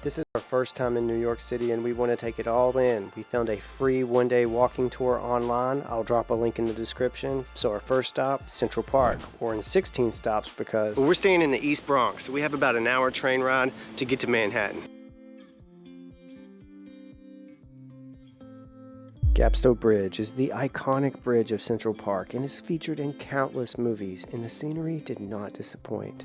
This is our first time in New York City and we want to take it all in. We found a free one-day walking tour online. I'll drop a link in the description. So our first stop, Central Park. We're in 16 stops because we're staying in the East Bronx. So we have about an hour train ride to get to Manhattan. Gapstone Bridge is the iconic bridge of Central Park and is featured in countless movies, and the scenery did not disappoint.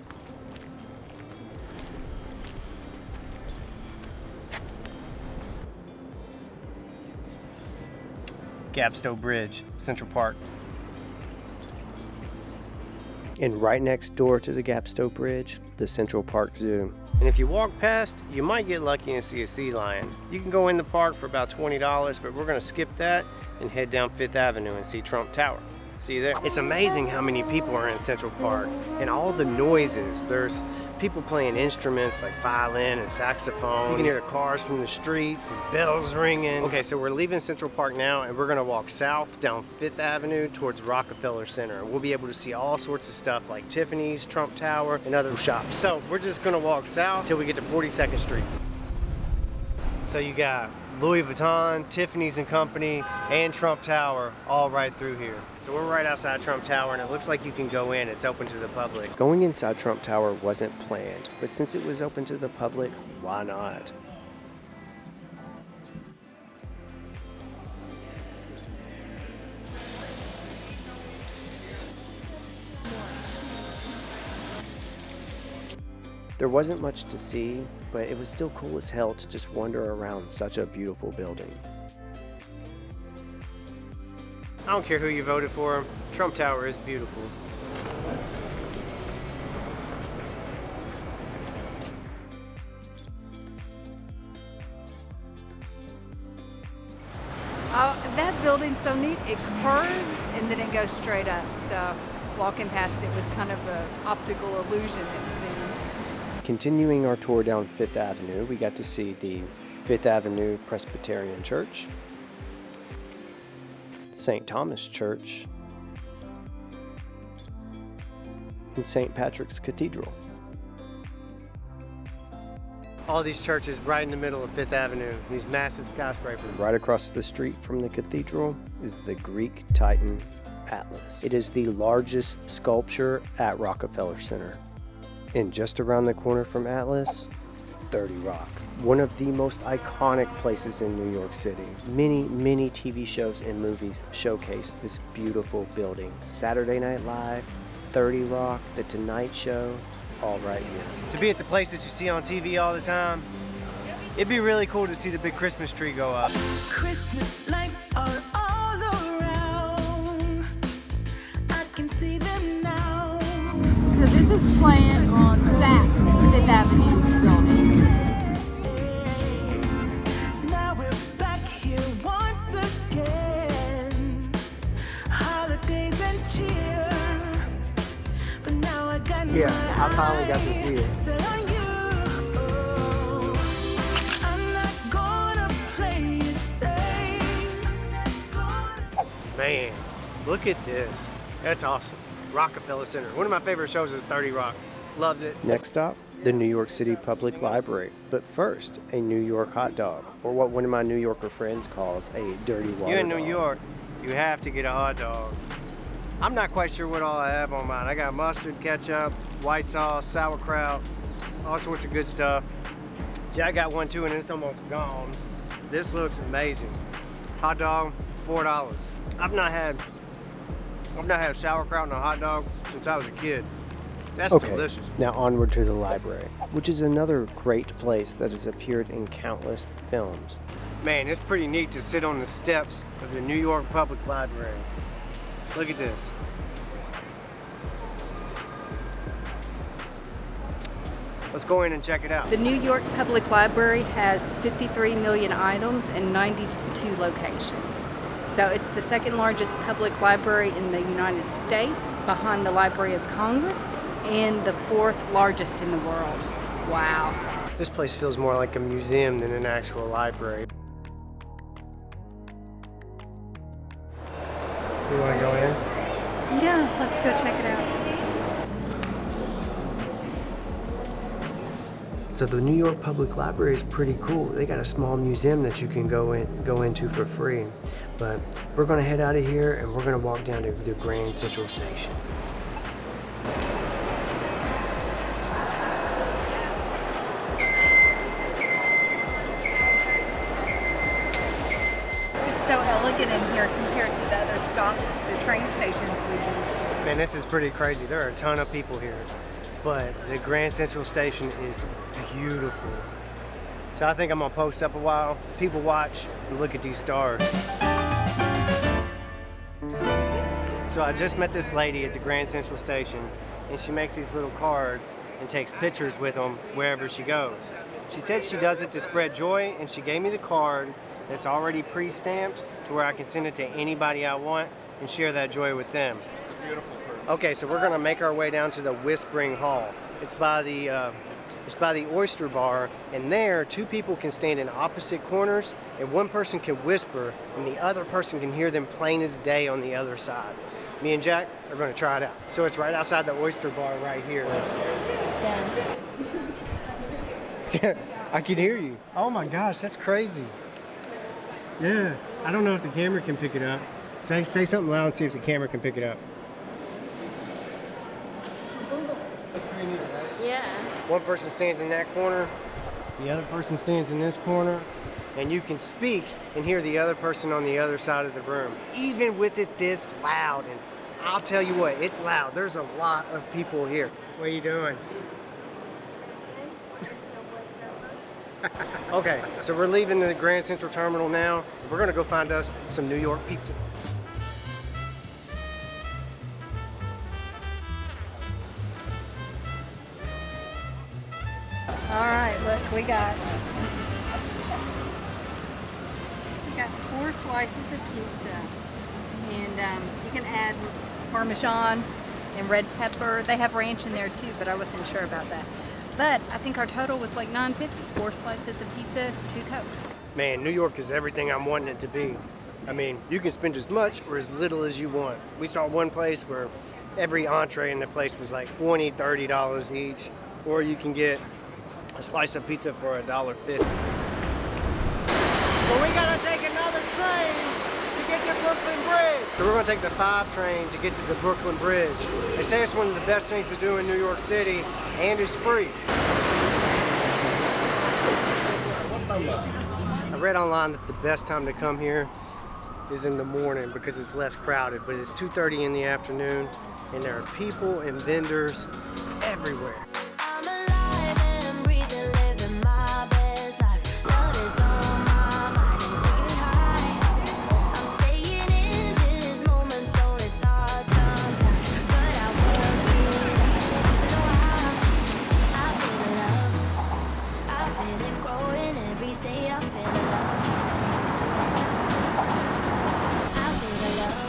Gapstone Bridge, Central Park. And right next door to the Gapstone Bridge, the Central Park Zoo. And if you walk past, you might get lucky and see a sea lion. You can go in the park for about $20, but we're gonna skip that and head down Fifth Avenue and see Trump Tower. See you there. It's amazing how many people are in Central Park and all the noises. There's people playing instruments like violin and saxophone. You can hear the cars from the streets and bells ringing. Okay, so we're leaving Central Park now and we're gonna walk south down Fifth Avenue towards Rockefeller Center. We'll be able to see all sorts of stuff like Tiffany's, Trump Tower, and other shops. So we're just gonna walk south till we get to 42nd Street. So you got Louis Vuitton, Tiffany's and Company, and Trump Tower all right through here. So we're right outside Trump Tower and it looks like you can go in. It's open to the public. Going inside Trump Tower wasn't planned, but since it was open to the public, why not? There wasn't much to see, but it was still cool as hell to just wander around such a beautiful building. I don't care who you voted for, Trump Tower is beautiful. Oh, that building's so neat. It curves and then it goes straight up. So walking past it was kind of an optical illusion, it seemed. Continuing our tour down Fifth Avenue, we got to see the Fifth Avenue Presbyterian Church, St. Thomas Church, and St. Patrick's Cathedral. All these churches right in the middle of Fifth Avenue, these massive skyscrapers. Right across the street from the cathedral is the Greek Titan Atlas. It is the largest sculpture at Rockefeller Center. And just around the corner from Atlas, 30 Rock. One of the most iconic places in New York City. Many TV shows and movies showcase this beautiful building. Saturday Night Live, 30 Rock, The Tonight Show, all right here. To be at the place that you see on TV all the time, it'd be really cool to see the big Christmas tree go up. Christmas lights are all around. I can see them now. So this is playing on Saks, Fifth Avenue's building. Now we're back here once again. Holidays and cheer. But now I got I finally got to see it. set on you. I'm not gonna play it safe. Man, look at this. That's awesome. Rockefeller Center. One of my favorite shows is 30 Rock. Loved it. Next stop, the New York City Public Library. But first, a New York hot dog, or what one of my New Yorker friends calls a dirty water You're in New dog. York, you have to get a hot dog. I'm not quite sure what all I have on mine. I got mustard, ketchup, white sauce, sauerkraut, all sorts of good stuff. Jack got one too and it's almost gone. This looks amazing. Hot dog, $4. I've not had sauerkraut and a hot dog since I was a kid. That's delicious. Now onward to the library, which is another great place that has appeared in countless films. Man, it's pretty neat to sit on the steps of the New York Public Library. Look at this. Let's go in and check it out. The New York Public Library has 53 million items and 92 locations. So it's the second largest public library in the United States, behind the Library of Congress, and the fourth largest in the world. Wow. This place feels more like a museum than an actual library. You want to go in? Yeah, let's go check it out. So the New York Public Library is pretty cool. They got a small museum that you can go into for free. But we're gonna head out of here and we're gonna walk down to the Grand Central Station. It's so elegant in here compared to the other stops, the train stations we've been to. Man, this is pretty crazy. There are a ton of people here, but the Grand Central Station is beautiful. So I think I'm gonna post up a while, people watch, and look at these stars. So I just met this lady at the Grand Central Station, and she makes these little cards and takes pictures with them wherever she goes. She said she does it to spread joy, and she gave me the card that's already pre-stamped to where I can send it to anybody I want and share that joy with them. It's a beautiful card. Okay, so we're gonna make our way down to the Whispering Hall. It's by the Oyster Bar, and there 2 people can stand in opposite corners, and one person can whisper, and the other person can hear them plain as day on the other side. Me and Jack are gonna try it out. So it's right outside the Oyster Bar right here. I can hear you. Oh my gosh, that's crazy. Yeah, I don't know if the camera can pick it up. Say something loud and see if the camera can pick it up. That's pretty neat, right? Yeah. One person stands in that corner, the other person stands in this corner, and you can speak and hear the other person on the other side of the room, even with it this loud. And I'll tell you what, it's loud. There's a lot of people here. What are you doing? Okay, so we're leaving the Grand Central Terminal now. We're gonna go find us some New York pizza. All right, look, we got 4 slices of pizza, and you can add Parmesan and red pepper. They have ranch in there too, but I wasn't sure about that. But I think our total was like $9.50. 4 slices of pizza, 2 Cokes. Man, New York is everything I'm wanting it to be. I mean, you can spend as much or as little as you want. We saw one place where every entree in the place was like $20, $30 each, or you can get a slice of pizza for $1.50. So we gotta take another train to get to Brooklyn Bridge. So we're gonna take the 5 train to get to the Brooklyn Bridge. They say it's one of the best things to do in New York City, and it's free. I read online that the best time to come here is in the morning because it's less crowded, but it's 2:30 in the afternoon, and there are people and vendors everywhere. I'm alive and breathing, living my best life. Love is on my mind and it's making it high. I'm staying in this moment, though it's hard sometimes. But I won't give up. I feel the love. I feel it growing every day. I feel the love. I feel the love.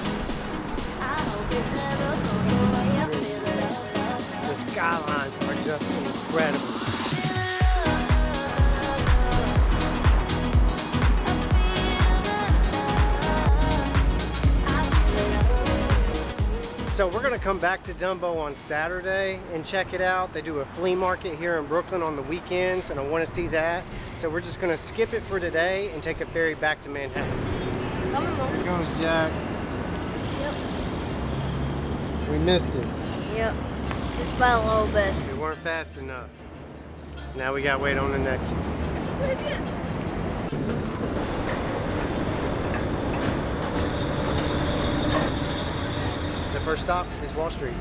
I hope it never goes away. I feel the love. The skylines are just incredible. So we're gonna come back to Dumbo on Saturday and check it out. They do a flea market here in Brooklyn on the weekends, and I wanna see that. So we're just gonna skip it for today and take a ferry back to Manhattan. Here goes Jack. Yep. We missed it. Yep. Just by a little bit. We weren't fast enough. Now we gotta wait on the next one. The first stop is Wall Street.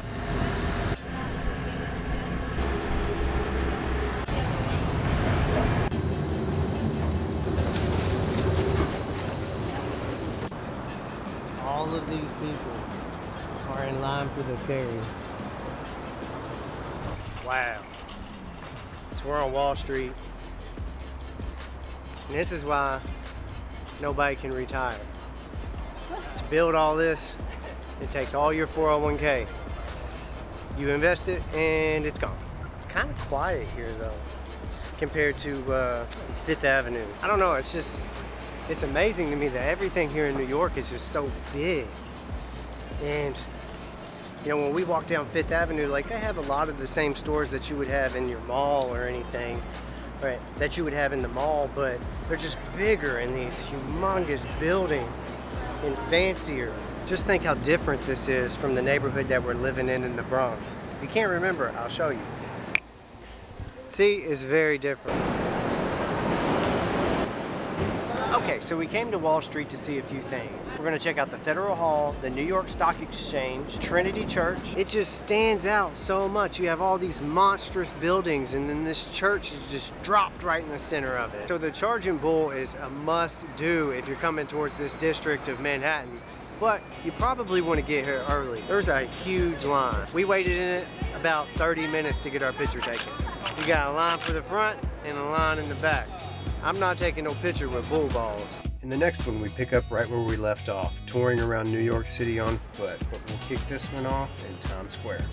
All of these people are in line for the ferry. Wow. So we're on Wall Street. And this is why nobody can retire. To build all this, it takes all your 401k. You invest it and it's gone. It's kind of quiet here though, compared to Fifth Avenue. I don't know, it's amazing to me that everything here in New York is just so big. And you know, when we walk down Fifth Avenue, like they have a lot of the same stores that you would have in your mall or anything, right, that you would have in the mall, but they're just bigger in these humongous buildings and fancier. Just think how different this is from the neighborhood that we're living in the Bronx. If you can't remember, I'll show you. See, it's very different. Okay, so we came to Wall Street to see a few things. We're gonna check out the Federal Hall, the New York Stock Exchange, Trinity Church. It just stands out so much. You have all these monstrous buildings, and then this church is just dropped right in the center of it. So the Charging Bull is a must-do if you're coming towards this district of Manhattan. But you probably want to get here early. There's a huge line. We waited in it about 30 minutes to get our picture taken. You got a line for the front and a line in the back. I'm not taking no picture with bull balls. In the next one, we pick up right where we left off, touring around New York City on foot, but we'll kick this one off in Times Square.